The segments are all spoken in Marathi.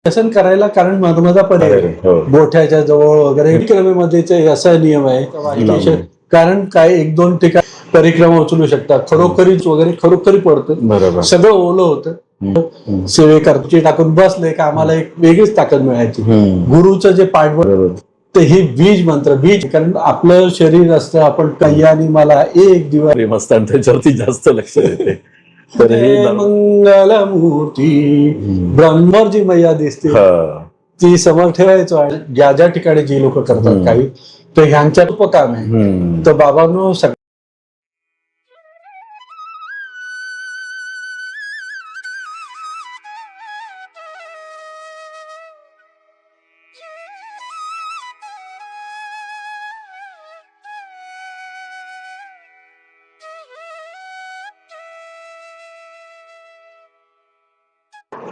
व्यसन करायला, कारण नर्मदा पर्याय बोठ्याच्या जवळ वगैरे परिक्रमेमध्ये असा नियम आहे. कारण काय एक दोन ठिकाणी परिक्रमा उचलू शकतात, खरोखरीच वगैरे खरोखरी पडतं, सगळं ओलं होतं. सेवेकरची टाकून बसले का आम्हाला एक वेगळीच ताकद मिळायची. गुरुचं जे पाठबळ ते ही बीज मंत्र, बीज, कारण आपलं शरीर असतं, आपण काही आणि मला एक दिवस प्रेम असतं त्याच्यावरती जास्त लक्ष देते. तर हे मंगलमूर्ती ब्रह्मर जी मैया दिसते ती समोर ठेवायचो. आणि ज्या ज्या ठिकाणी जी लोक करतात काही, तर ह्यांच्या उपकाम आहे. तर बाबांनो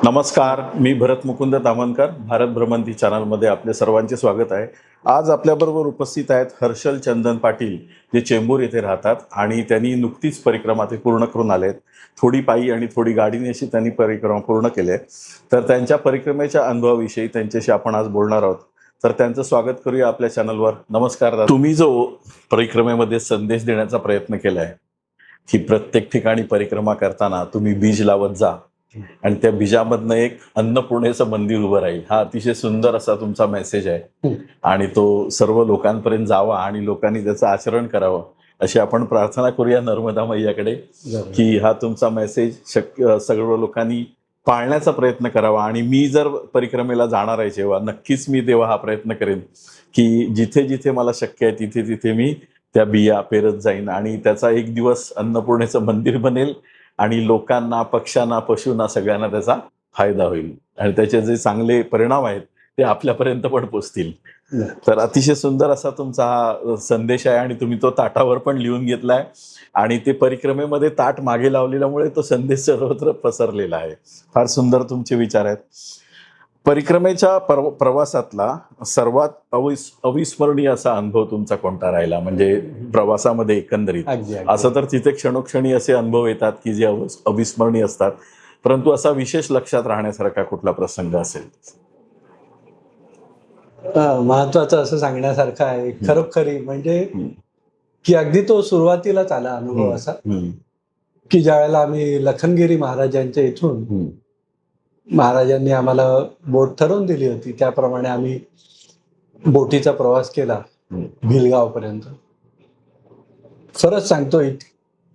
नमस्कार, मी भरत मुकुंद तामणकर, भारत भ्रमंती चॅनलमध्ये आपले सर्वांचे स्वागत आहे. आज आपल्याबरोबर उपस्थित आहेत हर्षल चंदन पाटील, जे चेंबूर येथे राहतात आणि त्यांनी नुकतीच परिक्रमा ते पूर्ण करून आलेत. थोडी पायी आणि थोडी गाडीने अशी त्यांनी परिक्रमा पूर्ण केली आहे. तर त्यांच्या परिक्रमेच्या अनुभवाविषयी त्यांच्याशी आपण आज बोलणार आहोत. तर त्यांचं स्वागत करूया आपल्या चॅनलवर. नमस्कार दादा. तुम्ही जो परिक्रमेमध्ये संदेश देण्याचा प्रयत्न केला आहे की प्रत्येक ठिकाणी परिक्रमा करताना तुम्ही बीज लावत जा आणि त्या बीजामधनं एक अन्नपूर्णेचं मंदिर उभं राहील, हा अतिशय सुंदर असा तुमचा मेसेज आहे. आणि तो सर्व लोकांपर्यंत जावा आणि लोकांनी त्याचं आचरण करावं अशी आपण प्रार्थना करूया नर्मदा मैयाकडे की हा तुमचा मेसेज सर्व लोकांनी पाळण्याचा प्रयत्न करावा. आणि मी जर परिक्रमेला जाणार आहे जेव्हा, नक्कीच मी तेव्हा हा प्रयत्न करेन की जिथे जिथे मला शक्य आहे तिथे तिथे मी त्या बिया पेरत जाईन आणि त्याचा एक दिवस अन्नपूर्णेचं मंदिर बनेल आणि लोकांना, पक्ष्यांना, पशूंना सगळ्यांना त्याचा फायदा होईल आणि त्याचे जे चांगले परिणाम आहेत ते आपल्यापर्यंत पण पोचतील. तर अतिशय सुंदर असा तुमचा हा संदेश आहे आणि तुम्ही तो ताटावर पण लिहून घेतलाय आणि ते परिक्रमेमध्ये ताट मागे लावलेल्यामुळे तो संदेश सर्वत्र पसरलेला आहे. फार सुंदर तुमचे विचार आहेत. परिक्रमेच्या प्रवासातला सर्वात अविस्मरणीय असा अनुभव तुमचा कोणता राहिला? म्हणजे प्रवासामध्ये एकंदरीत असं तर तिथे क्षणोक्षणी असे अनुभव येतात की जे अविस्मरणीय असतात, परंतु असा विशेष लक्षात राहण्यासारखा कुठला प्रसंग असेल? महत्वाचं असं सांगण्यासारखं आहे खरोखरी, म्हणजे की अगदी तो सुरुवातीलाच आला अनुभव असा की ज्यावेळेला आम्ही लखनगिरी महाराजांच्या इथून, महाराजांनी आम्हाला बोट ठरवून दिली होती त्याप्रमाणे आम्ही बोटीचा प्रवास केला भिलगावपर्यंत. खरंच सांगतोय,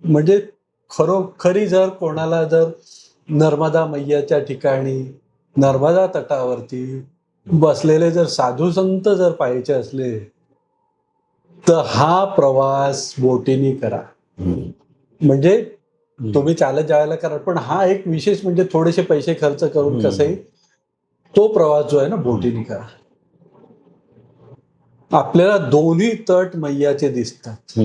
म्हणजे खरोखरी जर कोणाला जर नर्मदा मैयाच्या ठिकाणी, नर्मदा तटावरती बसलेले जर साधू संत जर पाहायचे असले तर हा प्रवास बोटीने करा. म्हणजे तुम्ही चालत जायला करा, पण हा एक विशेष म्हणजे थोडेसे पैसे खर्च करून कसंही तो प्रवास जो आहे ना बोटीने करा. आपल्याला दोन्ही तट मैयाचे दिसतात,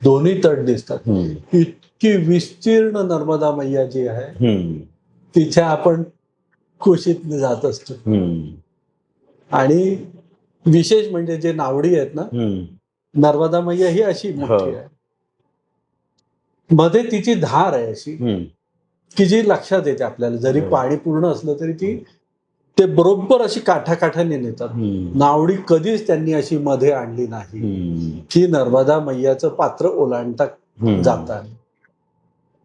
दोन्ही तट दिसतात. इतकी विस्तीर्ण नर्मदा मैया जी आहे तिथे आपण कुशीत जात असतो. आणि विशेष म्हणजे जे नावडी आहेत ना, नर्मदा मैया ही अशी मोठी आहे, मध्ये तिची धार आहे अशी की जी लक्षात येते आपल्याला. जरी पाणी पूर्ण असलं तरी ती ते बरोबर अशी काठाकाठाने नेतात. नावडी कधीच त्यांनी अशी मध्ये आणली नाही की नर्मदा मैयाचं पात्र ओलांडता जातात.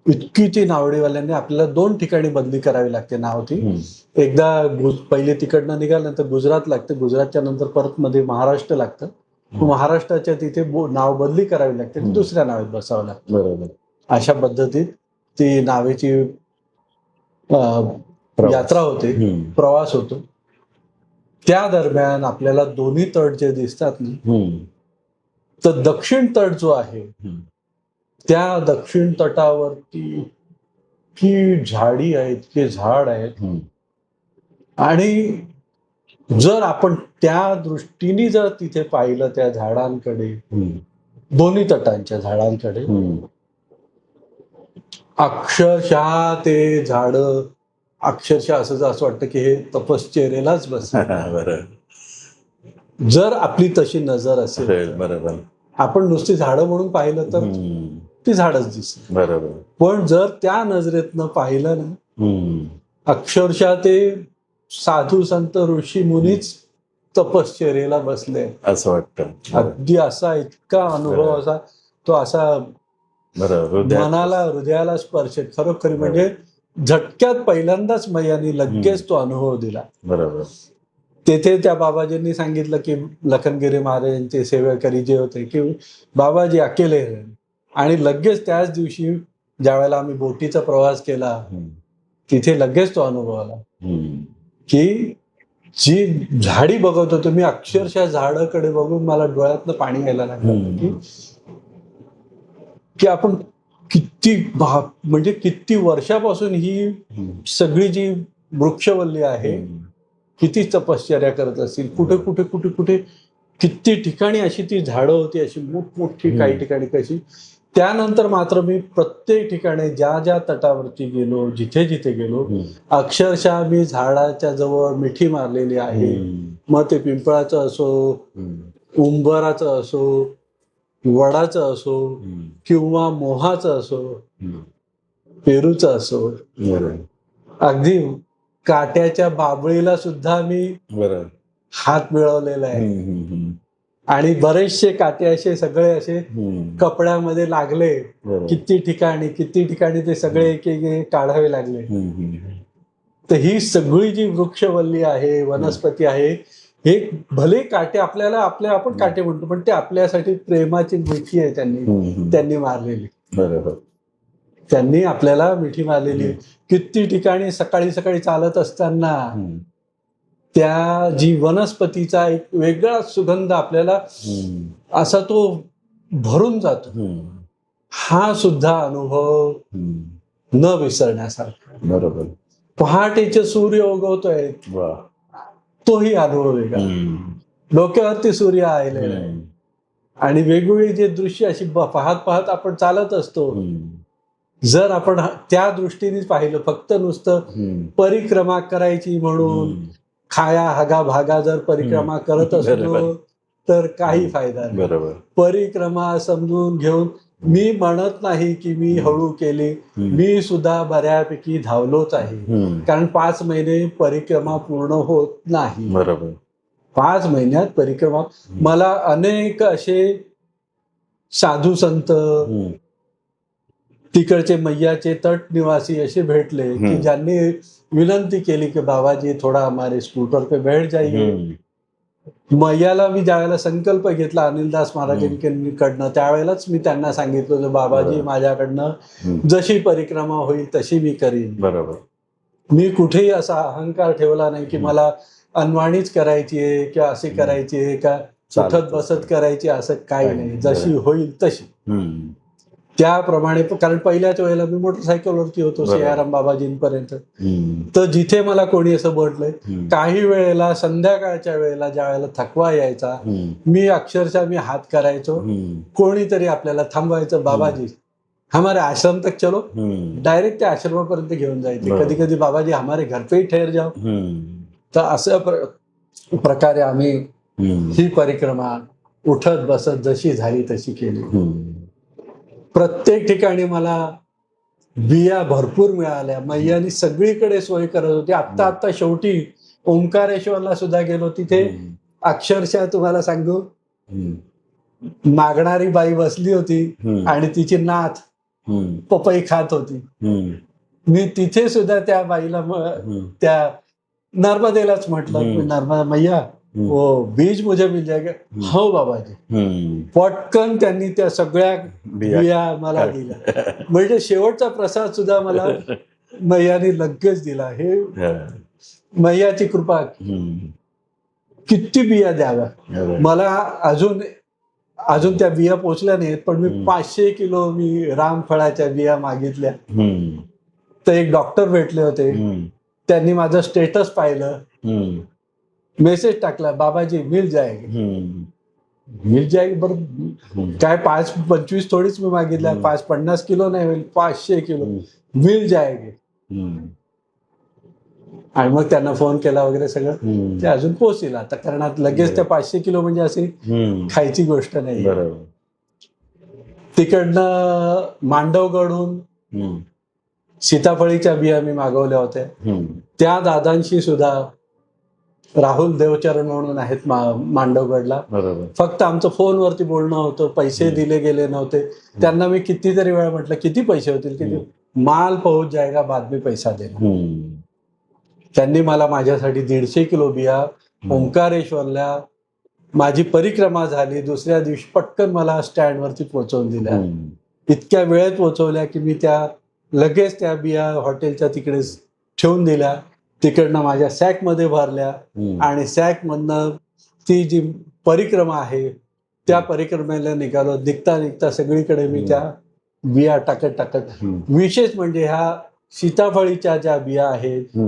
इतकी ती नावडीवाल्यांनी आपल्याला 2 ठिकाणी बदली करावी लागते नाव. ती एकदा पहिले तिकडनं निघाल्यानंतर गुजरात लागते, गुजरातच्या नंतर परत मध्ये महाराष्ट्र लागतं, महाराष्ट्राच्या तिथे नाव बदली करावी लागते, दुसऱ्या नावेत बसावं लागतं. बरोबर. अशा पद्धतीत ती नावेची यात्रा होते, प्रवास होतो. त्या दरम्यान आपल्याला दोन्ही तट जे दिसतात ना, तर दक्षिण तट जो आहे त्या दक्षिण तटावरती की झाडी आहेत, की झाड आहेत. आणि जर आपण त्या दृष्टीने जर तिथे पाहिलं त्या झाडांकडे, दोन्ही तटांच्या झाडांकडे, अक्षरशः ते झाड अक्षरशः असं वाटतं की हे तपश्चर्येलाच बसलं. जर आपली तशी नजर असेल, बरोबर, आपण नुसती झाडं म्हणून पाहिलं तर ती झाडच दिसत. बरोबर. पण जर त्या नजरेतनं पाहिलं ना, अक्षरशः ते साधू संत ऋषी मुनीच तपश्चर्येला बसले असं वाटतं. अगदी असा इतका अनुभव असा तो असा मनाला हृदयाला स्पर्श खरोखरी म्हणजे झटक्यात पहिल्यांदाच मैयानी लगेच तो अनुभव दिला. बरोबर. तेथे त्या बाबाजींनी सांगितलं की लखनगिरी महाराजांचे सेवेकरी जे होते की बाबाजी अकेले आहे. आणि लगेच त्याच दिवशी ज्यावेळेला आम्ही बोटीचा प्रवास केला तिथे लगेच तो अनुभव आला की जी झाडी बघत होतो मी अक्षरशः झाडाकडे बघून मला डोळ्यातनं पाणी यायला लागलं की आपण किती म्हणजे किती वर्षापासून ही सगळी जी वृक्षवल्ली आहे किती तपश्चर्या करत असतील. कुठे कुठे कुठे कुठे किती ठिकाणी अशी ती झाडं होती अशी मोठमोठी काही ठिकाणी कशी. त्यानंतर मात्र मी प्रत्येक ठिकाणी ज्या ज्या तटावरती गेलो जिथे जिथे गेलो अक्षरशः मी झाडाच्या जवळ मिठी मारलेली आहे. मग ते पिंपळाचं असो उंबराचं असो वडाचं असो किंवा मोहाचं असो पेरूचं असो अगदी काट्याच्या बाबळीला सुद्धा मी हात मिळवलेला आहे. आणि बरेचसे काटे असे सगळे असे कपड्यामध्ये लागले किती ठिकाणी ते सगळे एक एक काढावे लागले. तर ही सगळी जी वृक्षवल्ली आहे वनस्पती आहे हे भले काटे आपल्याला आपण काटे म्हणतो पण ते आपल्यासाठी प्रेमाची मिठी आहे त्यांनी मारलेली. बरोबर. त्यांनी आपल्याला मिठी मारलेली. किती ठिकाणी सकाळी सकाळी चालत असताना त्या जी वनस्पतीचा एक वेगळा सुगंध आपल्याला असा तो भरून जातो. हा सुद्धा अनुभव न विसरण्यासारखा. बरोबर. पहाटेचे सूर्य उगवतोय तोही अनुभव वेगळा. डोक्यावरती सूर्य आलेला आहे आणि वेगवेगळी जे दृश्य अशी पाहत पाहत आपण चालत असतो. जर आपण त्या दृष्टीने पाहिलं फक्त नुसतं परिक्रमा करायची म्हणून खाया हागा भागा जर परिक्रमा करत असलो तर काही फायदा नाही. बरोबर. परिक्रमा समजून घेऊन मी म्हणत नाही की मी हळू केली मी सुद्धा बऱ्यापैकी धावलोच आहे. कारण 5 महिने परिक्रमा पूर्ण होत नाही. बरोबर. 5 महिन्यात परिक्रमा मला अनेक असे साधू संत तिकडचे मैयाचे तट निवासी असे भेटले की ज्यांनी विनंती केली की बाबाजी थोडा हमारे स्कूटर पे बैठ जाइए. मैयाला मी ज्यावेळेला संकल्प घेतला अनिलदास महाराजांकडनं त्यावेळेलाच मी त्यांना सांगितलं होतं बाबाजी माझ्याकडनं जशी परिक्रमा होईल तशी मी करीन. बरोबर. मी कुठेही असा अहंकार ठेवला नाही की मला अनवाणीच करायची आहे किंवा असे करायची आहे का उठत बसत करायची असं काही नाही. जशी होईल तशी त्याप्रमाणे. कारण पहिल्याच वेळेला मी मोटरसायकलवरती होतो सियाराम बाबाजींपर्यंत. तर जिथे मला कोणी असं म्हटलंय काही वेळेला संध्याकाळच्या वेळेला ज्या वेळेला थकवा यायचा मी अक्षरशः हात करायचो कोणीतरी आपल्याला थांबवायचं बाबाजी हमारे आश्रम तक चलो. डायरेक्ट त्या आश्रमापर्यंत घेऊन जायचे. कधी कधी बाबाजी हमारे घर पे ठहर जाओ. तर अशा प्रकारे आम्ही ही परिक्रमा उठत बसत जशी झाली तशी केली. प्रत्येक ठिकाणी मला बिया भरपूर मिळाल्या. मैयानी सगळीकडे सोय करत होती. आता शेवटी ओंकारेश्वरला सुद्धा गेलो तिथे अक्षरशः तुम्हाला सांगू मागणारी बाई बसली होती आणि तिची नात पपई खात होती. मी तिथे सुद्धा त्या बाईला त्या नर्मदेलाच म्हटलं नर्मदा मैया वो बीज मुझे मिल जाएगा. हो बाबाजी. पटकन त्यांनी त्या सगळ्या बिया मला दिल्या. म्हणजे शेवटचा प्रसाद सुद्धा मला मैयाने लगेच दिला. हे मैयाची कृपा. किती बिया द्याव्या मला अजून त्या बिया पोचल्या नाहीत पण मी 500 किलो मी रामफळाच्या बिया मागितल्या. तर एक डॉक्टर भेटले होते त्यांनी माझं स्टेटस पाहिलं मेसेज टाकला बाबाजी मिल जाएगी. बरं काय 5-25 थोडीच मी मागितल्या 5-50 किलो नाही 500 किलो मिल जाएगी. आणि मग त्यांना फोन केला वगैरे सगळं ते अजून पोहोचेल आता कारण आता लगेच त्या 500 किलो म्हणजे अशी खायची गोष्ट नाही. तिकडनं मांडवगडहून सीताफळीच्या बिया मी मागवल्या होत्या. त्या दादांशी सुद्धा राहुल देवचरण म्हणून आहेत मांडवगडला. बरोबर. फक्त आमचं फोनवरती बोलणं होतं, पैसे दिले गेले नव्हते. त्यांना मी कितीतरी वेळा म्हटलं किती पैसे होतील, किती, माल पोहोच जाएगा बाद में पैसा देना. त्यांनी मला माझ्यासाठी 150 किलो बिया ओंकारेश्वरला माझी परिक्रमा झाली दुसऱ्या दिवशी पटकन मला स्टँडवरती पोहोचवून दिल्या. इतक्या वेळेत पोहोचवल्या की मी लगेच त्या बिया हॉटेलच्या तिकडे ठेवून दिल्या. तिकडनं माझ्या सॅकमध्ये भरल्या आणि सॅकमधनं ती जी परिक्रमा आहे त्या परिक्रमेला निघालो. निघता सगळीकडे मी त्या बिया टाकत विशेष म्हणजे ह्या सीताफळीच्या ज्या बिया आहेत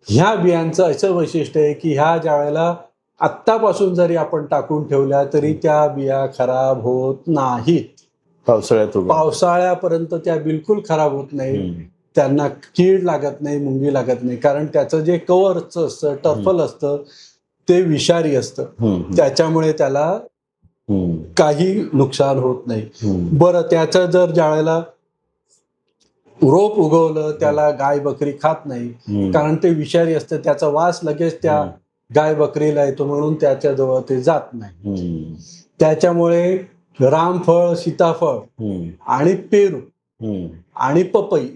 ह्या बियांचं असं वैशिष्ट्य आहे की ह्या ज्या वेळेला आत्तापासून जरी आपण टाकून ठेवल्या तरी त्या बिया खराब होत नाहीत. पावसाळ्यापर्यंत त्या बिलकुल खराब होत नाही. त्यांना कीड लागत नाही, मुंगी लागत नाही. कारण त्याचं जे कव्हरचं असतं, टर्फल असतं, ते विषारी असतं. त्याच्यामुळे त्याला काही नुकसान होत नाही. बरं, त्याचं जर ज्यावेळेला रोप उगवलं त्याला गाय बकरी खात नाही कारण ते विषारी असतं. त्याचा वास लगेच त्या गाय बकरीला येतो म्हणून त्याच्याजवळ ते जात नाही. त्याच्यामुळे रामफळ, सीताफळ आणि पेरू आणि पपई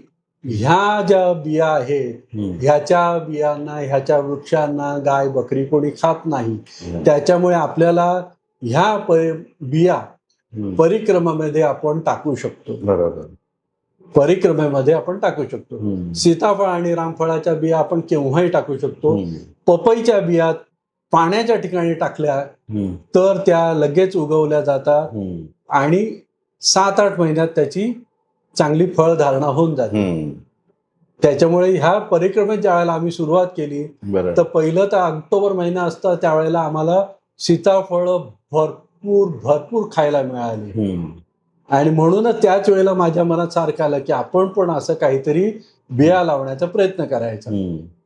ह्या ज्या बिया आहेत ह्याच्या बियांना, ह्याच्या वृक्षांना गाय बकरी कोणी खात नाही. त्याच्यामुळे आपल्याला ह्या बिया परिक्रमेमध्ये आपण टाकू शकतो. बरोबर. परिक्रमेमध्ये आपण टाकू शकतो. सीताफळ आणि रामफळाच्या बिया आपण केव्हाही टाकू शकतो. पपईच्या बिया पाण्याच्या ठिकाणी टाकल्या तर त्या लगेच उगवल्या जातात आणि 7-8 महिन्यात त्याची चांगली फळधारणा होऊन जाते. त्याच्यामुळे ह्या परिक्रमेत ज्या वेळेला आम्ही सुरुवात केली तर पहिलं तर ऑक्टोबर महिना असता त्यावेळेला आम्हाला सीताफळ भरपूर खायला मिळाली आणि म्हणूनच त्याच वेळेला माझ्या मनात सारखं आलं की आपण पण असं काहीतरी बिया लावण्याचा प्रयत्न करायचा.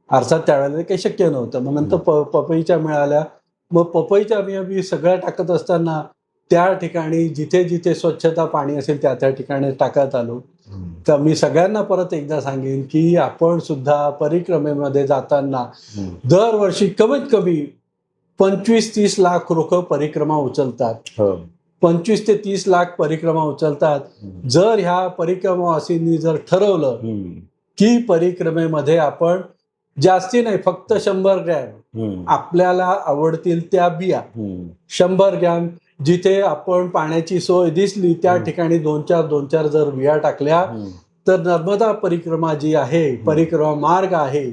अर्थात त्यावेळेला काही शक्य नव्हतं. मग नंतर पपईच्या मिळाल्या. मग पपईच्या बिया मी सगळ्या टाकत असताना त्या ठिकाणी जिथे जिथे स्वच्छता पाणी असेल त्या ठिकाणी टाकत आलो. तर मी सगळ्यांना परत एकदा सांगेन की आपण सुद्धा परिक्रमेमध्ये जाताना दरवर्षी कमीत कमी 25-30 लाख लोक परिक्रमा उचलतात. 25 ते 30 लाख परिक्रमा उचलतात. जर ह्या परिक्रमावासींनी जर ठरवलं की परिक्रमेमध्ये आपण जास्ती नाही फक्त 100 ग्रॅम आपल्याला आवडतील त्या बिया 100 ग्रॅम जिथे आपण पाण्याची सोय दिसली त्या ठिकाणी 2-4 जर बिया टाकल्या तर नर्मदा परिक्रमा जी आहे, परिक्रमा मार्ग आहे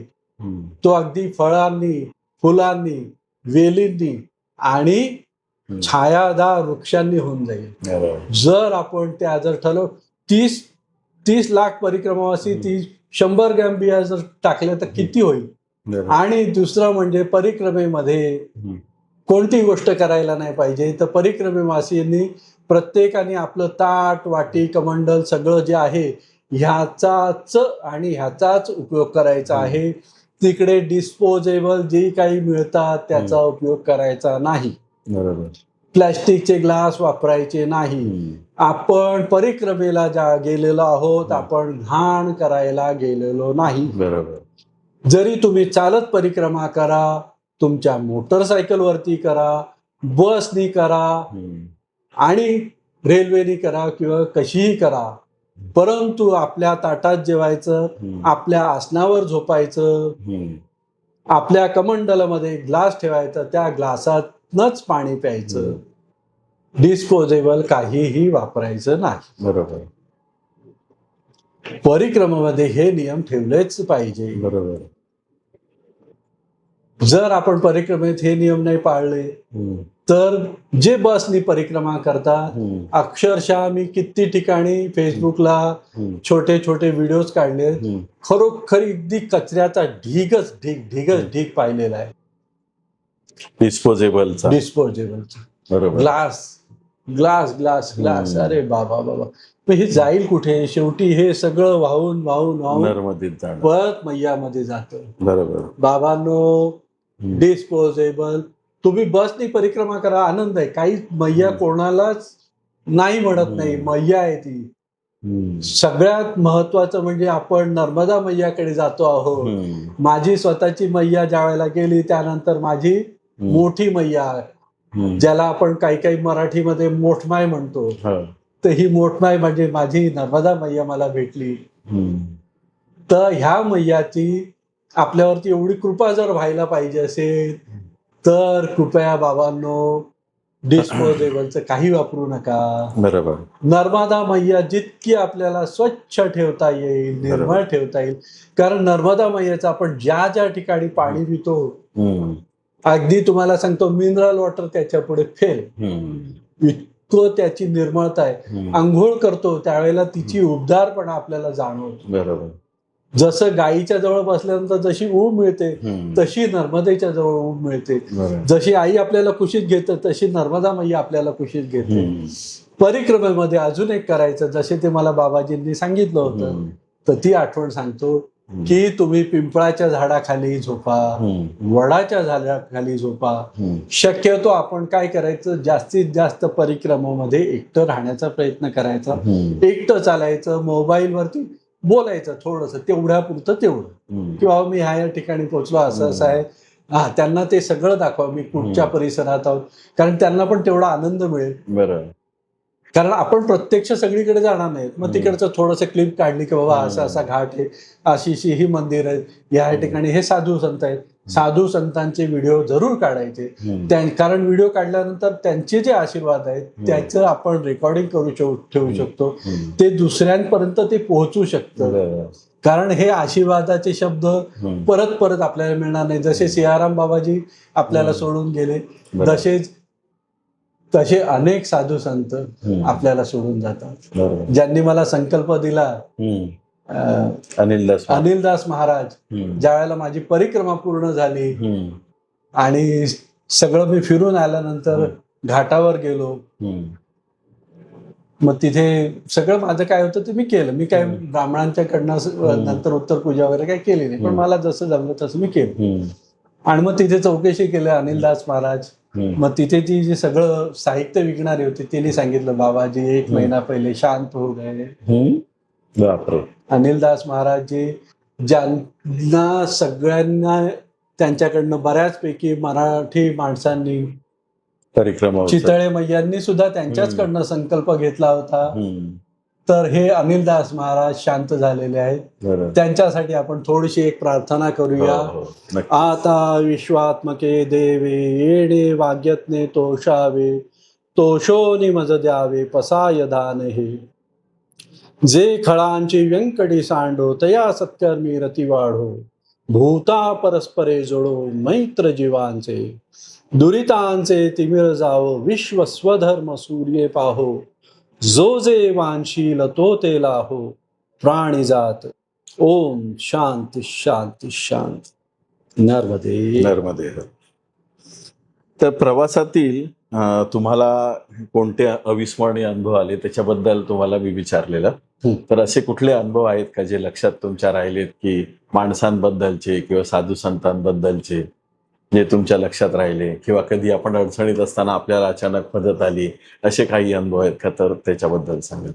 तो अगदी फळांनी, फुलांनी, वेलींनी आणि छायादार वृक्षांनी होऊन जाईल. जर आपण त्या जर ठरव 30 लाख परिक्रमावासी 100 ग्रॅम बिया जर टाकल्या तर किती होईल. आणि दुसरं म्हणजे परिक्रमेमध्ये कोणती गोष्ट करायला नाही पाहिजे तर परिक्रमेवासींनी प्रत्येकाने आपलं ताट, वाटी, कमंडल सगळं जे आहे ह्याचाच आणि ह्याचाच उपयोग करायचा आहे. तिकडे डिस्पोजेबल जे काही मिळतात त्याचा उपयोग करायचा नाही. बरोबर. प्लॅस्टिकचे ग्लास वापरायचे नाही. आपण परिक्रमेला गेलेलो आहोत, आपण घाण करायला गेलेलो नाही. बरोबर. जरी तुम्ही चालत परिक्रमा करा, तुमच्या मोटरसायकलवरती करा, बसनी करा आणि रेल्वेनी करा किंवा कशीही करा, परंतु आपल्या ताटात जेवायचं, आपल्या आसनावर झोपायचं, आपल्या कमंडलमध्ये ग्लास ठेवायचा, त्या ग्लासातनच पाणी प्यायचं. डिस्पोजेबल काहीही वापरायचं नाही. बरोबर. परिक्रमेमध्ये हे नियम ठेवलेच पाहिजे. बरोबर. जर आपण परिक्रमेत हे नियम नाही पाळले तर जे बसनी परिक्रमा करतात, अक्षरशः मी किती ठिकाणी फेसबुकला छोटे छोटे व्हिडिओज काढले, खरोखर अगदी कचऱ्याचा ढीग पाहिलेला आहे. डिस्पोजेबलचा. बरोबर. ग्लास अरे बाबा हे जाईल कुठे. शेवटी हे सगळं वाहून परत मैयामध्ये जातं. बरोबर. बाबांनो, डिस्पोजेबल तुम्ही बसनी परिक्रमा करा, आनंद आहे. काही मैया कोणालाच नाही म्हणत नाही, मैया आहे ती. सगळ्यात महत्वाचं म्हणजे आपण नर्मदा मैयाकडे जातो आहोत. माझी स्वतःची मैया ज्या वेळेला गेली त्यानंतर माझी मोठी मैया, ज्याला आपण काही काही मराठीमध्ये मोठमाय म्हणतो, तर ही मोठमाय म्हणजे माझी नर्मदा मैया मला भेटली. तर ह्या मैयाची आपल्यावरती एवढी कृपा जर व्हायला पाहिजे असेल तर कृपया बाबांनो डिस्पोजेबलचं काही वापरू नका. बरोबर. नर्मदा मैया जितकी आपल्याला स्वच्छ ठेवता येईल, निर्मळ ठेवता येईल, कारण नर्मदा मैयाचं आपण ज्या ज्या ठिकाणी पाणी पितो, अगदी तुम्हाला सांगतो मिनरल वॉटर त्याच्या पुढे फेल, इतकं त्याची निर्मळता आहे. आंघोळ करतो त्यावेळेला तिची उबदारपणा आपल्याला जाणवतो. बरोबर. जसं गायीच्या जवळ बसल्यानंतर जशी ऊब मिळते तशी नर्मदेच्या जवळ ऊब मिळते. जशी आई आपल्याला कुशीत घेते तशी नर्मदा मैया आपल्याला कुशीत घेते. परिक्रमेमध्ये अजून एक करायचं, जसे ते मला बाबाजींनी सांगितलं होतं, तर ती आठवण सांगतो की तुम्ही पिंपळाच्या झाडाखाली झोपा, वडाच्या झाडाखाली झोपा. शक्यतो आपण काय करायचं, जास्तीत जास्त परिक्रमेमध्ये एकटं राहण्याचा प्रयत्न करायचा, एकटं चालायचं, मोबाईलवरती बोलायचं थोडंसं, तेवढ्या पुरतं तेवढं, किंवा मी ह्या ठिकाणी पोहोचलो, असं असं आहे. त्यांना ते सगळं दाखवा, मी कुठच्या परिसरात आहोत, कारण त्यांना पण तेवढा आनंद मिळेल. बरं. कारण आपण प्रत्यक्ष सगळीकडे जाणार नाहीत. मग तिकडचं थोडंसं क्लिप काढली की बाबा असा असा घाट आहे, अशी ही मंदिर आहेत, या ठिकाणी हे साधू संत आहेत, साधू संतांचे व्हिडिओ जरूर काढायचे. कारण व्हिडिओ काढल्यानंतर त्यांचे जे आशीर्वाद आहेत त्याचं आपण रेकॉर्डिंग ठेवू शकतो, ते दुसऱ्यांपर्यंत ते पोहोचू शकतं. कारण हे आशीर्वादाचे शब्द परत परत आपल्याला मिळणार नाही. जसे सियाराम बाबाजी आपल्याला सोडून गेले, तसे अनेक साधू संत आपल्याला सोडून जातात. ज्यांनी मला संकल्प दिला, अनिलदास महाराज, ज्या वेळेला माझी परिक्रमा पूर्ण झाली आणि सगळं मी फिरून आल्यानंतर घाटावर गेलो, मग तिथे सगळं माझं काय होतं ते मी केलं. मी काय ब्राह्मणांच्याकडनं नंतर उत्तर पूजा वगैरे काय केली नाही, पण मला जसं जमलं तसं मी केलं. आणि मग तिथे चौकशी केली अनिलदास महाराज. मग तिथे ती जे सगळं साहित्य विकणारी होती तिने सांगितलं, बाबाजी 1 महिना पहिले शांत हो गए. अनिलदास महाराज जी, ज्यांना सगळ्यांना त्यांच्याकडनं बऱ्याचपैकी मराठी माणसांनी, परिक्रमा चितळे मैयांनी सुद्धा त्यांच्याचकडनं संकल्प घेतला होता. तर हे अनिलदास महाराज शांत झालेले आहेत. त्यांच्यासाठी आपण थोडीशी एक प्रार्थना करूया. आता विश्वात्मके देवे, येणे वाग्यज्ञे तोषावे, तोषोनी मज द्यावे पसाय दान हे. जे खळांची व्यंकटी सांडो, तया सत्कर्मी रती वाढो. भूता परस्परे जोडो, मैत्र जीवांचे. दुरितांचे तिमिर जावो, विश्व स्वधर्म सूर्ये पाहो. जो जे वांशील तो ते लाहो, प्राणी जात. ओम शांती शांती शांती. नर्मदे नर्मदे. तर प्रवासातील तुम्हाला कोणते अविस्मरणीय अनुभव आले त्याच्याबद्दल तुम्हाला मी विचारलेलं. तर असे कुठले अनुभव आहेत का जे लक्षात तुमच्या राहिलेत, की माणसांबद्दलचे किंवा साधू संतांबद्दलचे जे तुमच्या लक्षात राहिले, किंवा कधी आपण अडचणीत असताना आपल्याला अचानक मदत आली, असे काही अनुभव आहेत का? तर त्याच्याबद्दल सांगत.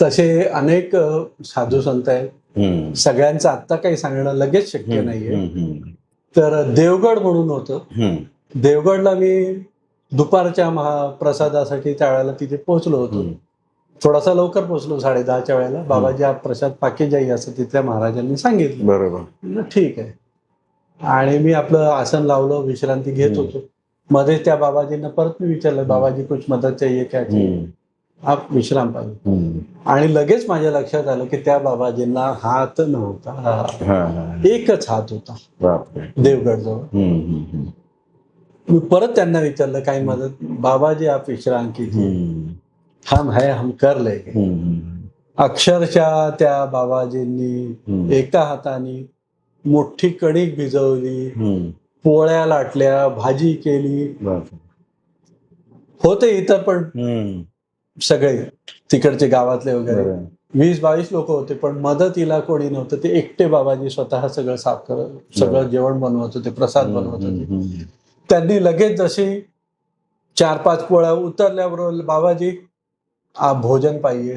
तसे अनेक साधू संत आहेत, सगळ्यांचं आत्ता काही सांगणं लगेच शक्य नाहीये. तर देवगड म्हणून होतं, देवगडला मी दुपारच्या महाप्रसादासाठी त्यावेळेला तिथे पोहोचलो होतो. थोडासा लवकर पोहोचलो, 10:30च्या वेळेला. बाबाजी आप प्रसाद पाके जाई असं तिथल्या महाराजांनी सांगितलं. बरोबर. ठीक आहे. आणि मी आपलं आसन लावलं, विश्रांती घेत होतो. मध्ये त्या बाबाजींना परत मी विचारलं, बाबाजी कुछ मदत चाहिए क्या? आप विश्राम पाहिजे. आणि लगेच माझ्या लक्षात आलं की त्या बाबाजींना हात नव्हता, एकच हात होता देवगडजवळ. मी परत त्यांना विचारलं काही मदत? बाबाजी आप विश्राम कीजिए, हम है हम कर लेंगे. अक्षरशः त्या बाबाजींनी एका हाताने मोठी कणिक भिजवली, पोळ्या लाटल्या, भाजी केली. होते इतर पण सगळे तिकडचे गावातले वगैरे 20-22 लोक होते, पण मदतीला कोणी नव्हतं. ते एकटे बाबाजी स्वतः सगळं साफ करत, सगळं जेवण बनवत होते, प्रसाद बनवत होते. त्यांनी लगेच जशी 4-5 पोळ्या उतरल्याबरोबर बाबाजी भोजन पाहिजे.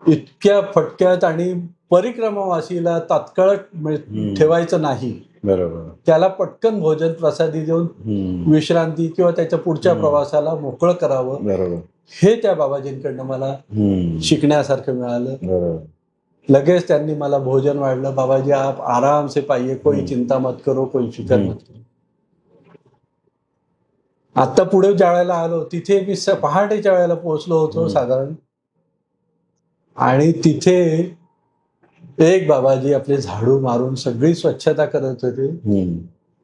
इतक्या फटक्यात आणि परिक्रमावासीला तात्काळ ठेवायचं नाही. बरोबर. त्याला पटकन भोजन प्रसादी देऊन विश्रांती किंवा त्याच्या पुढच्या प्रवासाला मोकळं करावं. बरोबर. हे त्या बाबाजींकडनं मला शिकण्यासारखं मिळालं. लगेच त्यांनी मला भोजन वाढलं. बाबाजी आप आराम से पाहिजे, कोई चिंता मत करो, कोई फिकर मत करो. आता पुढे ज्या वेळेला आलो तिथे मी पहाटेच्या वेळेला पोहोचलो होतो साधारण. आणि तिथे एक बाबाजी आपले झाडू मारून सगळी स्वच्छता करत होते.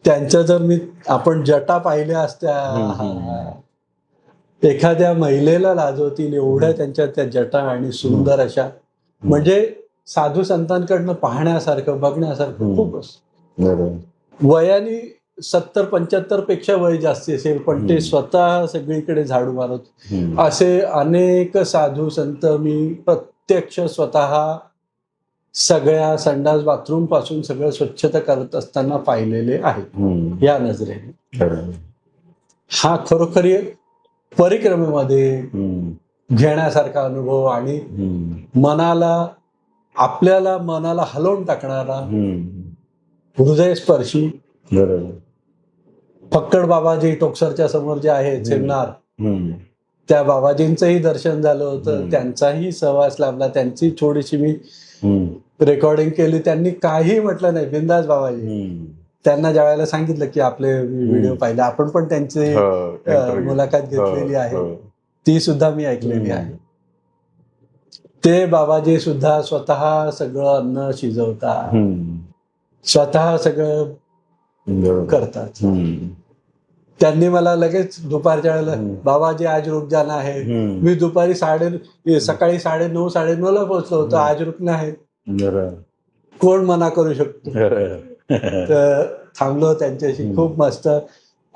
त्यांच्या जर आपण जटा पाहिल्या असत्या, एखाद्या महिलेला लाजवतील एवढ्या त्यांच्या त्या जटा आणि सुंदर अशा. म्हणजे साधू संतांकडनं पाहण्यासारखं बघण्यासारखं खूप असतं. वयाने 70-75 पेक्षा वय जास्ती असेल, पण ते स्वतः सगळीकडे झाडू मारत. असे अनेक साधू संत मी प्रत्यक्ष स्वतः सगळ्या संडास बाथरूम पासून सगळं स्वच्छता करत असताना पाहिलेले आहेत या नजरेने. हा खरोखरी परिक्रमेमध्ये घेण्यासारखा अनुभव आणि आपल्याला मनाला हलवून टाकणारा, हृदयस्पर्शी. फक्कड बाबाजी टोकसरच्या समोर जे आहे सेमनार, त्या बाबाजींचंही दर्शन झालं होतं. त्यांचाही सहवास लाभला. त्यांची थोडीशी मी रेकॉर्डिंग केली. त्यांनी काही म्हटलं नाही, बिंदास बाबाजी. त्यांना ज्या वेळेला सांगितलं की आपले व्हिडिओ पाहिले, आपण पण त्यांची मुलाखत घेतलेली आहे, ती सुद्धा मी ऐकलेली आहे. ते बाबाजी सुद्धा स्वतः सगळं अन्न शिजवतात, स्वतः सगळं करतात. त्यांनी मला लगेच दुपारच्या वेळेला, बाबाजी आज रुक जाना है. मी दुपारी सकाळी 9:30-9:30ला पोहोचलो होतो. आज रुकना है, कोण मना करू शकतो. तर थांबलो त्यांच्याशी. खूप मस्त,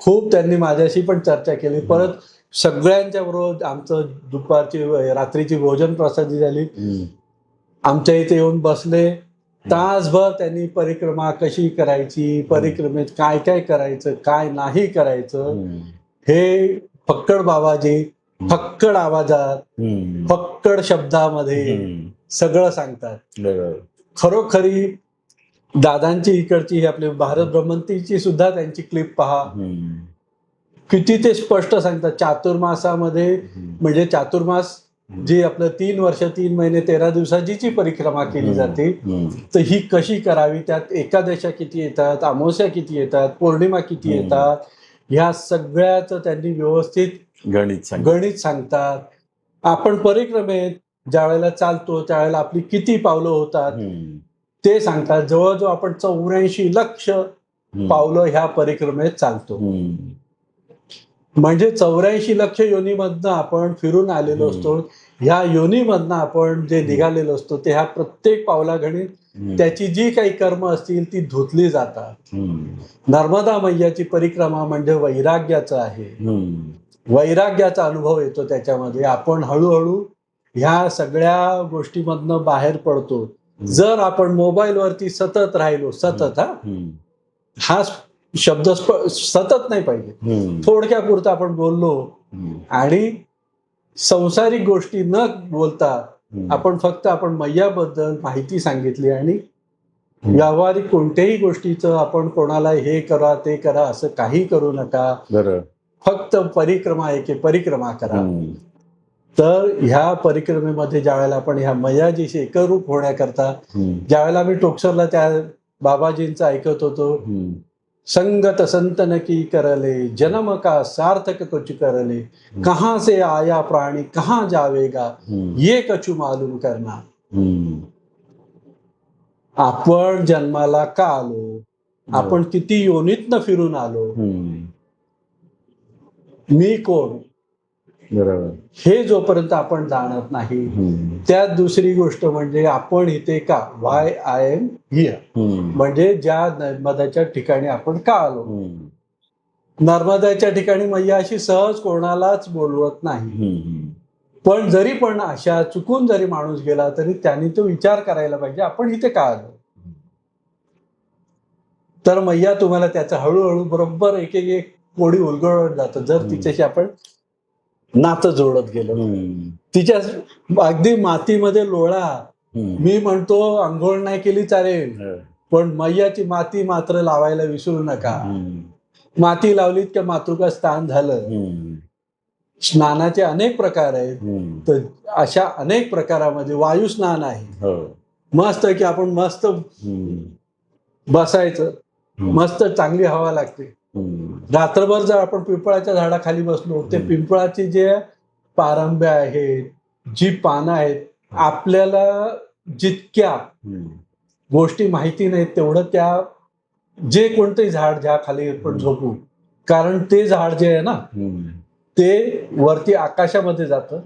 खूप त्यांनी माझ्याशी पण चर्चा केली. परत सगळ्यांच्या बरोबर आमचं दुपारची रात्रीची भोजन प्रसादी झाली. आमच्या इथे येऊन बसले. तासभर त्यांनी परिक्रमा कशी करायची, परिक्रमेत काय काय करायचं, काय नाही करायचं, हे फक्कड बाबाजी फक्कड आवाजात, फक्कड शब्दामध्ये सगळं सांगतात. खरोखरी दादांची इकडची आपली भारत भ्रमंतीची सुद्धा त्यांची क्लिप पहा, किती ते स्पष्ट सांगतात. चातुर्मासामध्ये, म्हणजे चातुर्मास जी आपलं 3 वर्ष 3 महिने 13 दिवसाची जी परिक्रमा केली जाते, तर ही कशी करावी, त्यात एकादशा किती येतात, अमावस्या किती येतात, पौर्णिमा किती येतात, ह्या सगळ्याचं त्यांनी व्यवस्थित गणित सांगतात. आपण परिक्रमेत ज्या वेळेला चालतो त्यावेळेला आपली किती पावलं होतात ते सांगतात. जवळजवळ आपण 84 लक्ष पावलं ह्या परिक्रमेत चालतो. म्हणजे 84 लक्ष योनीमधनं आपण फिरून आलेलो असतो. ह्या योनीमधनं आपण जे निघालेलो असतो ते ह्या प्रत्येक पावलाघणीत त्याची जी काही कर्म असतील ती धुतली जातात. नर्मदा मैयाची परिक्रमा म्हणजे वैराग्याचं आहे. वैराग्याचा अनुभव येतो त्याच्यामध्ये. आपण हळूहळू ह्या सगळ्या गोष्टीमधनं बाहेर पडतो. जर आपण मोबाईलवरती सतत राहिलो, सतत हा शब्द सतत नाही पाहिजे, थोडक्यापुरता आपण बोललो आणि संसारिक गोष्टी न बोलता आपण मैयाबद्दल माहिती सांगितली आणि व्यावहारिक कोणत्याही गोष्टीचं आपण कोणाला हे करा ते करा असं काही करू नका. फक्त परिक्रमा करा. तर ह्या परिक्रमेमध्ये ज्यावेळेला आपण ह्या मैयाजीशी एकरूप होण्याकरता, ज्यावेळेला मी टोकसरला त्या बाबाजींचं ऐकत होतो, संगत संतन की करले, जन्म का सार्थक कुछ करले, कहां से आया प्राणी कहां जावेगा, ये कछु मालूम करना. आपण जन्माला का आलो, आपण किती योनीतनं फिरून आलो, मी कोण, हे जोपर्यंत आपण जाणत नाही, त्यात दुसरी गोष्ट म्हणजे आपण इथे का, वाय आय एम हिअर, म्हणजे ज्या नर्मदाच्या ठिकाणी आपण का आलो. नर्मदाच्या ठिकाणी मैया अशी सहज कोणालाच बोलवत नाही. पण जरी पण अशा चुकून जरी माणूस गेला तरी त्यांनी तो विचार करायला पाहिजे आपण इथे का आलो. तर मैया तुम्हाला त्याचं हळूहळू बरोबर एक कोडी उलगडत जातं जर तिच्याशी आपण नातं जोडत गेलं. तिच्या अगदी मातीमध्ये लोळा, मी म्हणतो आंघोळ नाही केली चालेल, पण मैयाची माती मात्र लावायला विसरू नका. माती लावलीत की मातृका स्नान झालं. स्नानाचे अनेक प्रकार आहेत, तर अशा अनेक प्रकारामध्ये वायू स्नान आहे. मस्त की आपण मस्त बसायचं, मस्त चांगली हवा लागते. रात्रभर जर आपण पिंपळाच्या झाडाखाली बसलो, ते पिंपळाची जे पारंब्या आहेत, जी पानं आहेत, आपल्याला जितक्या गोष्टी माहिती नाहीत तेवढं त्या जे कोणतंही झाड ज्या खाली आपण झोपू, कारण ते झाड जे आहे ना ते वरती आकाशामध्ये जातं,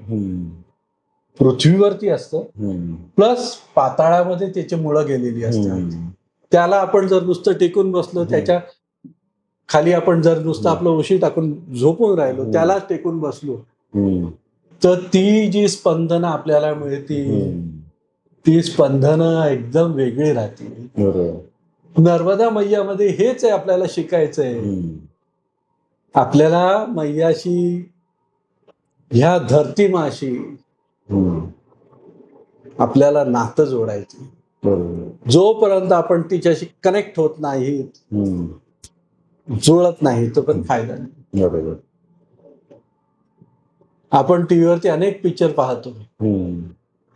पृथ्वीवरती असतं, प्लस पाताळामध्ये त्याची मुळं गेलेली असतात. त्याला आपण जर नुसतं टेकून बसलो, त्याच्या खाली आपण जर नुसतं आपलं उशी टाकून झोपून राहिलो, त्याला टेकून बसलो, तर ती जी स्पंदनं आपल्याला मिळतील, ती स्पंदनं एकदम वेगळी राहतील. नर्मदा मैयामध्ये हेच आहे आपल्याला शिकायचंय. आपल्याला मैयाशी, ह्या धरतीमाशी आपल्याला नातं जोडायचं. जोपर्यंत आपण तिच्याशी कनेक्ट होत नाही, जुळत नाही, तो पण फायदा नाही. आपण टीव्हीवरती अनेक पिक्चर पाहतो,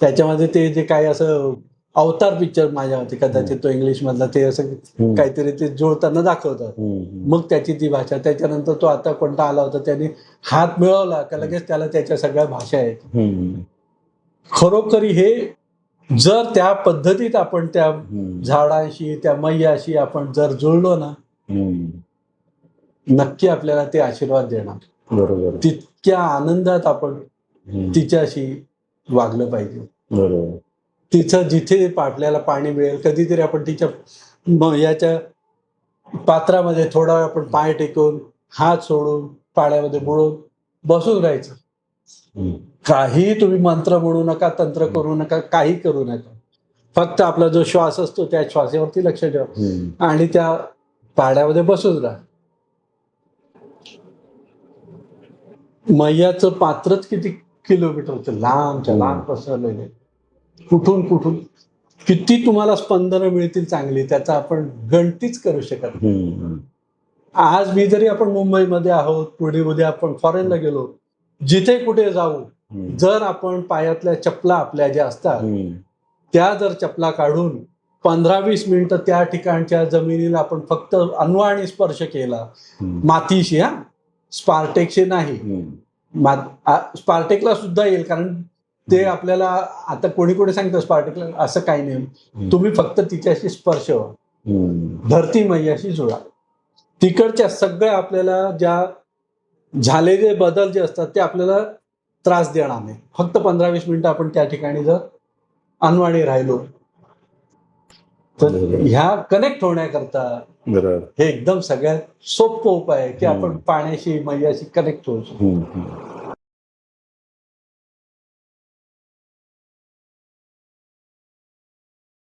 त्याच्यामध्ये ते जे काही असं अवतार पिक्चर माझ्या मते, कदाचित तो इंग्लिश मधला, ते असं काहीतरी ते जुळताना दाखवतात. मग त्याची ती भाषा, त्याच्यानंतर तो आता कोणता आला होता, त्याने हात मिळवला का लगेच त्याला त्याच्या सगळ्या भाषा आहेत. खरोखरी हे जर त्या पद्धतीत आपण त्या झाडांशी, त्या मैयाशी आपण जर जुळलो ना, नक्की आपल्याला ते आशीर्वाद देणार. बरोबर. तितक्या आनंदात आपण तिच्याशी वागलं पाहिजे. बरोबर. तिचं जिथे आपल्याला पाणी मिळेल, कधीतरी आपण तिच्या याच्या पात्रामध्ये थोडा वेळ आपण पाय टेकून, हात सोडून, पाण्यामध्ये बुडून बसून राहायचं. काही तुम्ही मंत्र म्हणू नका, तंत्र करू नका, काही करू नका. फक्त आपला जो श्वास असतो त्या श्वासावरती लक्ष ठेवा आणि त्या पाण्यामध्ये बसून राहा. मैयाचं पात्रच किती किलोमीटरचं लांबच्या लांब पसरलेले, कुठून कुठून किती तुम्हाला स्पंदनं मिळतील चांगली, त्याचा आपण गणतीच करू शकत नाही. आज मी जरी आपण मुंबईमध्ये आहोत, पुढे उद्या आपण फॉरेनला गेलो, जिथे कुठे जाऊ, जर आपण पायातल्या चपला आपल्या ज्या असतात त्या जर चपला काढून 15-20 मिनिटं त्या ठिकाणच्या जमिनीला आपण फक्त अनवाणी स्पर्श केला, मातीशी, स्पार्टेकशी नाही, स्पार्टेकला सुद्धा येईल, कारण ते आपल्याला आता कोणी कोणी सांगतं स्पार्टेकला, असं काही नाही. तुम्ही फक्त तिच्याशी स्पर्श व्हा, धरती मैयाशी जुळा. तिकडच्या सगळ्या आपल्याला ज्या झालेले बदल जे असतात ते आपल्याला त्रास देणार नाही. फक्त 15-20 मिनिटं आपण त्या ठिकाणी जर अनवाणी राहिलो, तर ह्या कनेक्ट होण्याकरता हे एकदम सगळ्यात सोपं उपाय आहे की आपण पाण्याशी, मैयाशी कनेक्ट होऊ शकतो.